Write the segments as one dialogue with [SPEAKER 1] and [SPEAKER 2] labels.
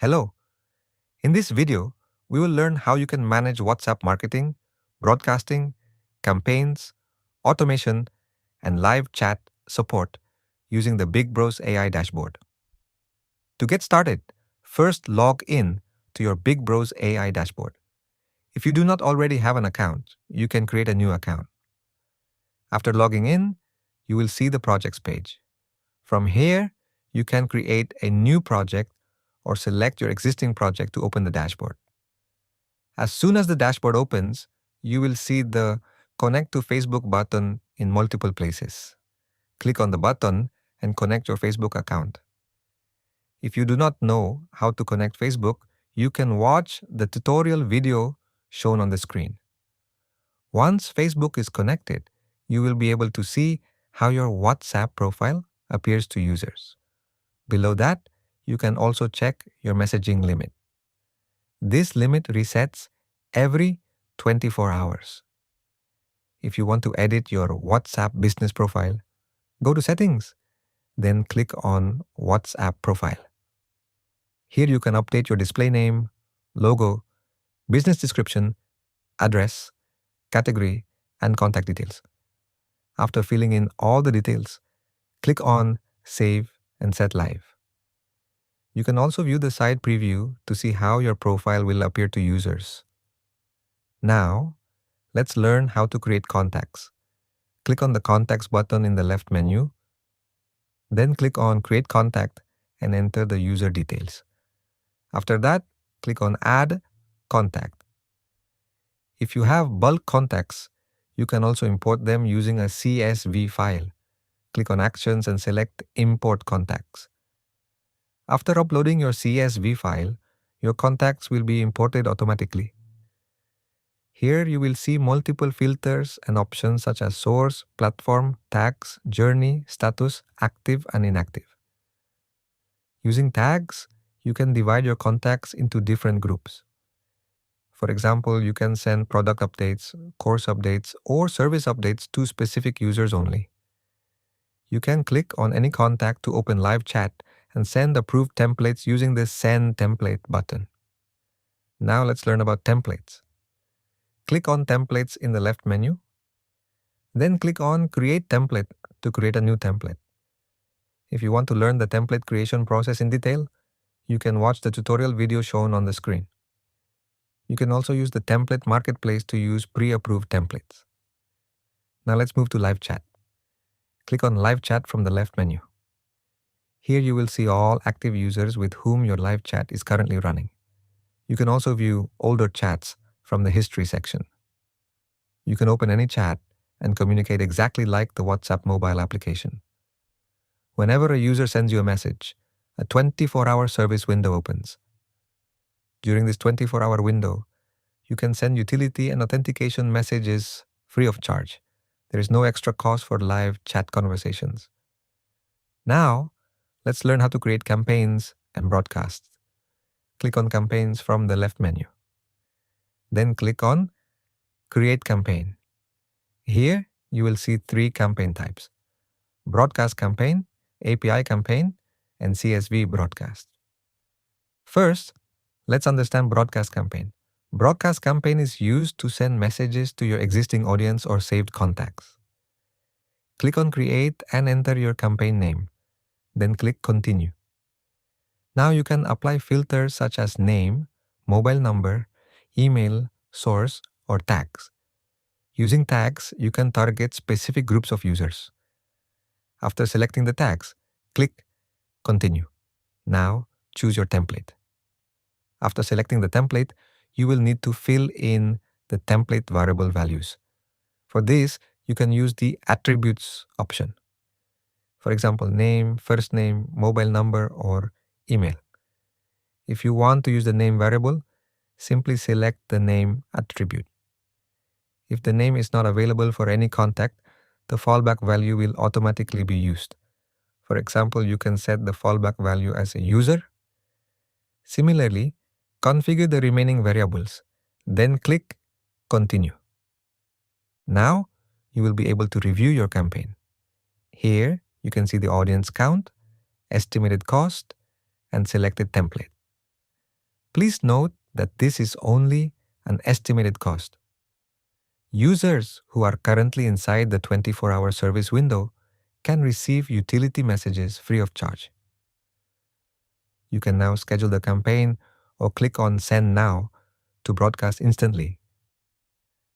[SPEAKER 1] Hello. In this video, we will learn how you can manage WhatsApp marketing, broadcasting, campaigns, automation, and live chat support using the BigBrosAI dashboard. To get started, first log in to your BigBrosAI dashboard. If you do not already have an account, you can create a new account. After logging in, you will see the projects page. From here, you can create a new project or select your existing project to open the dashboard. As soon as the dashboard opens, you will see the Connect to Facebook button in multiple places. Click on the button and connect your Facebook account. If you do not know how to connect Facebook, you can watch the tutorial video shown on the screen. Once Facebook is connected, you will be able to see how your WhatsApp profile appears to users. Below that, you can also check your messaging limit. This limit resets every 24 hours. If you want to edit your WhatsApp business profile, go to Settings, then click on WhatsApp Profile. Here you can update your display name, logo, business description, address, category, and contact details. After filling in all the details, click on Save and Set Live. You can also view the side preview to see how your profile will appear to users. Now, let's learn how to create contacts. Click on the Contacts button in the left menu. Then click on Create Contact and enter the user details. After that, click on Add Contact. If you have bulk contacts, you can also import them using a CSV file. Click on Actions and select Import Contacts. After uploading your CSV file, your contacts will be imported automatically. Here you will see multiple filters and options such as source, platform, tags, journey, status, active and inactive. Using tags, you can divide your contacts into different groups. For example, you can send product updates, course updates, or service updates to specific users only. You can click on any contact to open live chat and send approved templates using the Send Template button. Now let's learn about templates. Click on Templates in the left menu. Then click on Create Template to create a new template. If you want to learn the template creation process in detail, you can watch the tutorial video shown on the screen. You can also use the Template Marketplace to use pre-approved templates. Now let's move to Live Chat. Click on Live Chat from the left menu. Here you will see all active users with whom your live chat is currently running. You can also view older chats from the History section. You can open any chat and communicate exactly like the WhatsApp mobile application. Whenever a user sends you a message, a 24-hour service window opens. During this 24-hour window, you can send utility and authentication messages free of charge. There is no extra cost for live chat conversations. Now, let's learn how to create campaigns and broadcasts. Click on Campaigns from the left menu. Then click on Create Campaign. Here, you will see 3 campaign types: Broadcast Campaign, API Campaign, and CSV Broadcast. First, let's understand Broadcast Campaign. Broadcast Campaign is used to send messages to your existing audience or saved contacts. Click on Create and enter your campaign name. Then click Continue. Now you can apply filters such as name, mobile number, email, source, or tags. Using tags, you can target specific groups of users. After selecting the tags, click Continue. Now choose your template. After selecting the template, you will need to fill in the template variable values. For this, you can use the Attributes option. For example, name, first name, mobile number, or email. If you want to use the name variable, simply select the name attribute. If the name is not available for any contact, the fallback value will automatically be used. For example, you can set the fallback value as a user. Similarly, configure the remaining variables, then click Continue. Now, you will be able to review your campaign. Here, you can see the audience count, estimated cost, and selected template. Please note that this is only an estimated cost. Users who are currently inside the 24-hour service window can receive utility messages free of charge. You can now schedule the campaign or click on Send Now to broadcast instantly.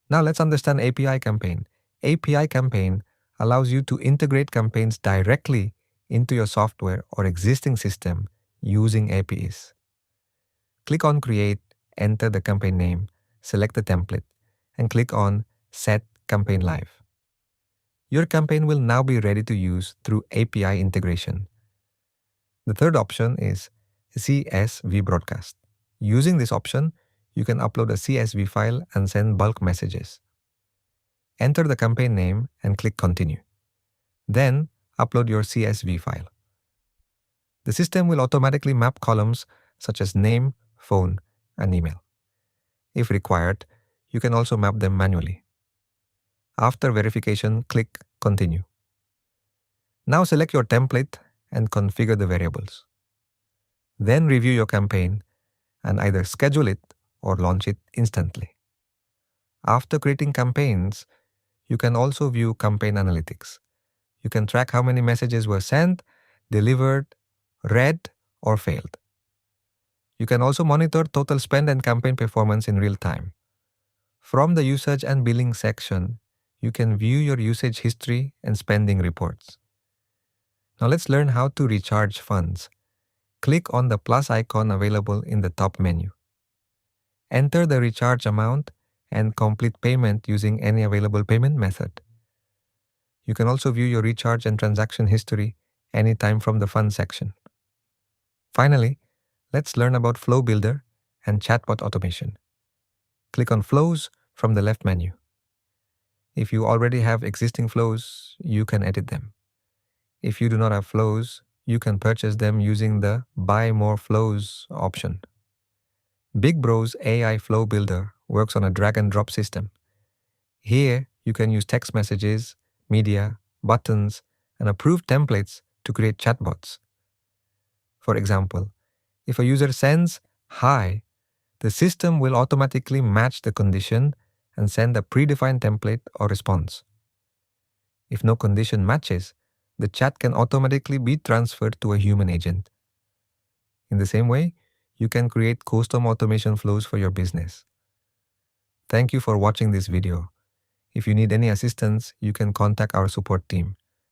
[SPEAKER 1] Now let's understand API Campaign. API Campaign allows you to integrate campaigns directly into your software or existing system using APIs. Click on Create, enter the campaign name, select the template, and click on Set Campaign Live. Your campaign will now be ready to use through API integration. The third option is CSV Broadcast. Using this option, you can upload a CSV file and send bulk messages. Enter the campaign name and click Continue. Then, upload your CSV file. The system will automatically map columns such as name, phone, and email. If required, you can also map them manually. After verification, click Continue. Now select your template and configure the variables. Then review your campaign and either schedule it or launch it instantly. After creating campaigns, you can also view campaign analytics. You can track how many messages were sent, delivered, read, or failed. You can also monitor total spend and campaign performance in real time. From the usage and billing section, you can view your usage history and spending reports. Now let's learn how to recharge funds. Click on the plus icon available in the top menu. Enter the recharge amount and complete payment using any available payment method. You can also view your recharge and transaction history anytime from the Funds section. Finally, let's learn about Flow Builder and Chatbot Automation. Click on Flows from the left menu. If you already have existing flows, you can edit them. If you do not have flows, you can purchase them using the Buy More Flows option. BigBrosAI Flow Builder works on a drag-and-drop system. Here, you can use text messages, media, buttons, and approved templates to create chatbots. For example, if a user sends "Hi," the system will automatically match the condition and send a predefined template or response. If no condition matches, the chat can automatically be transferred to a human agent. In the same way, you can create custom automation flows for your business. Thank you for watching this video. If you need any assistance, you can contact our support team.